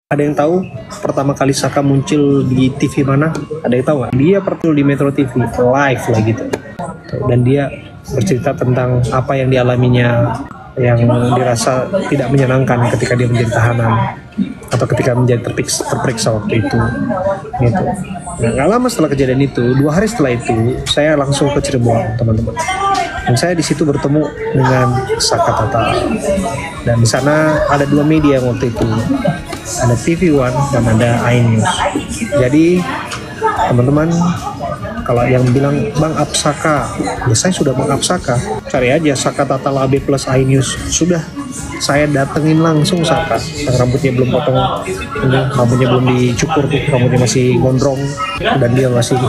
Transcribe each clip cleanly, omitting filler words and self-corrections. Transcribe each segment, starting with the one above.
Ada yang tahu pertama kali Saka muncul di TV mana? Ada yang tahu nggak? Dia pernah di Metro TV live lah gitu. Dan dia bercerita tentang apa yang dialaminya, yang dirasa tidak menyenangkan ketika dia menjadi tahanan atau ketika menjadi terperiksa waktu itu. Gitu. Nah, nggak lama setelah kejadian itu, 2 hari setelah itu, saya langsung ke Cirebon, teman-teman. Dan saya di situ bertemu dengan Saka Tatal. Dan di sana ada 2 media waktu itu, ada TV One dan ada iNews. Jadi teman-teman, kalau yang bilang Bang up Saka, ya saya sudah Bang up Saka. Cari aja Saka Tatal AB plus iNews. Sudah, saya datengin langsung Saka. Yang rambutnya belum potong, rambutnya belum dicukur tuh, rambutnya masih gondrong, dan dia masih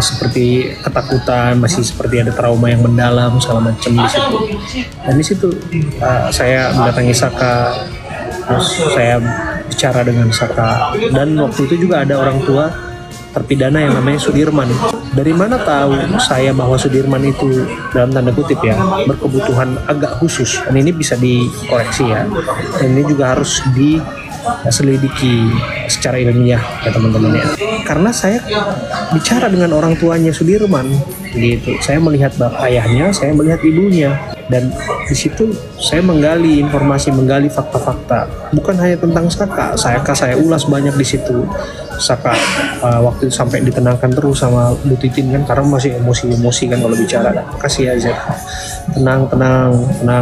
seperti ketakutan, masih seperti ada trauma yang mendalam segala macam di situ. Dan di situ saya mendatangi Saka, terus saya bicara dengan Saka, dan waktu itu juga ada orang tua terpidana yang namanya Sudirman. Dari mana tahu saya bahwa Sudirman itu dalam tanda kutip ya berkebutuhan agak khusus, dan ini bisa dikoreksi ya, dan ini juga harus diselidiki secara ilmiah ya teman-teman ya. Karena saya bicara dengan orang tuanya Sudirman gitu, saya melihat ayahnya, saya melihat ibunya, dan di situ saya menggali informasi, menggali fakta-fakta, bukan hanya tentang Saka. Saya ulas banyak di situ. Saka waktu itu sampai ditenangkan terus sama Bu Titin kan, karena masih emosi kan kalau bicara. Kasih aja, tenang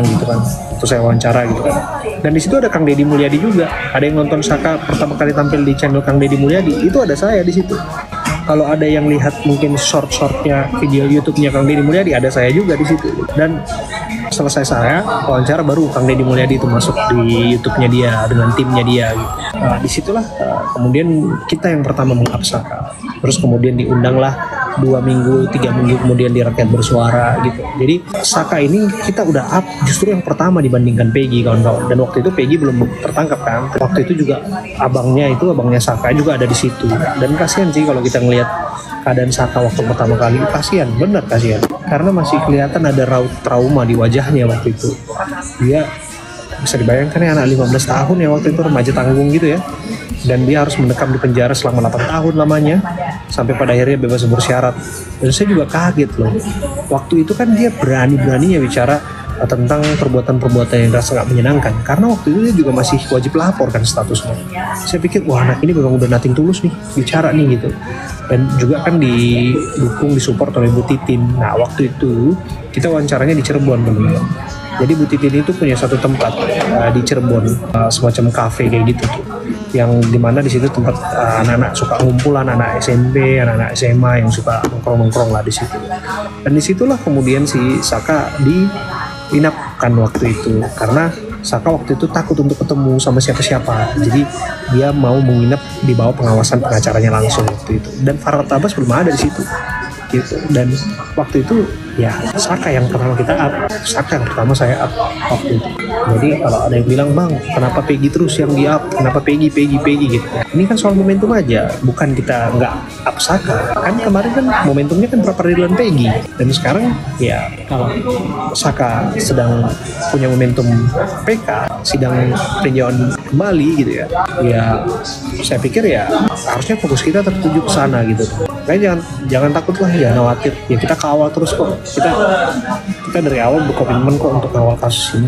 gitu kan. Itu saya wawancara gitu kan. Dan di situ ada Kang Deddy Mulyadi juga. Ada yang nonton Saka pertama kali tampil di channel Kang Deddy Mulyadi, itu ada saya di situ. Kalau ada yang lihat mungkin short-shortnya video YouTube-nya Kang Deddy Mulyadi, ada saya juga di situ. Dan selesai saya wawancara, baru Kang Deddy Mulyadi itu masuk di YouTube-nya dia dengan timnya dia gitu. Disitulah kemudian kita yang pertama meng-up Saka. Terus kemudian diundanglah 2 minggu, 3 minggu kemudian di Rakyat Bersuara gitu. Jadi Saka ini kita udah up justru yang pertama dibandingkan Peggy, kawan-kawan. Dan waktu itu Peggy belum tertangkap kan. Waktu itu juga abangnya Saka juga ada di situ. Dan kasihan sih kalau kita ngelihat keadaan Saka waktu pertama kali, kasihan, benar kasihan. Karena masih kelihatan ada raut trauma di wajahnya waktu itu. Dia bisa dibayangkan ya, anak 15 tahun ya waktu itu, remaja tanggung gitu ya. Dan dia harus mendekam di penjara selama 8 tahun lamanya, sampai pada akhirnya bebas bersyarat. Dan saya juga kaget loh, waktu itu kan dia berani-beraninya bicara tentang perbuatan-perbuatan yang rasa gak menyenangkan, karena waktu itu dia juga masih wajib lapor kan statusnya. Saya pikir wah, anak ini memang udah nothing tulus nih bicara nih gitu. Dan juga kan didukung, disupport oleh Bu Titin. Nah waktu itu kita wawancaranya di Cirebon teman-teman. Jadi Bu Titin itu punya satu tempat di Cirebon, semacam kafe kayak gitu tuh, yang dimana di situ tempat anak-anak suka ngumpul, anak SMP, anak-anak SMA yang suka nongkrong-nongkrong lah di situ. Dan disitulah kemudian si Saka diinapkan waktu itu, karena Saka waktu itu takut untuk ketemu sama siapa-siapa. Jadi dia mau menginap di bawah pengawasan pengacaranya langsung waktu itu. Dan Farhad Abbas belum ada di situ. Gitu. Dan waktu itu ya Saka yang pertama kita up, Saka yang pertama saya up waktu itu. Jadi kalau ada yang bilang Bang, kenapa Peggy terus yang di up, kenapa Peggy gitu, ini kan soal momentum aja, bukan kita nggak up Saka. Kan kemarin kan momentumnya kan pra peradilan Peggy, dan sekarang ya kalau Saka sedang punya momentum PK, sidang peninjauan kembali gitu ya, saya pikir ya harusnya fokus kita tertuju ke sana gitu. Kayaknya jangan takut lah, jangan khawatir ya, kita kawal terus kok, kita dari awal berkomitmen kok untuk kawal kasus ini.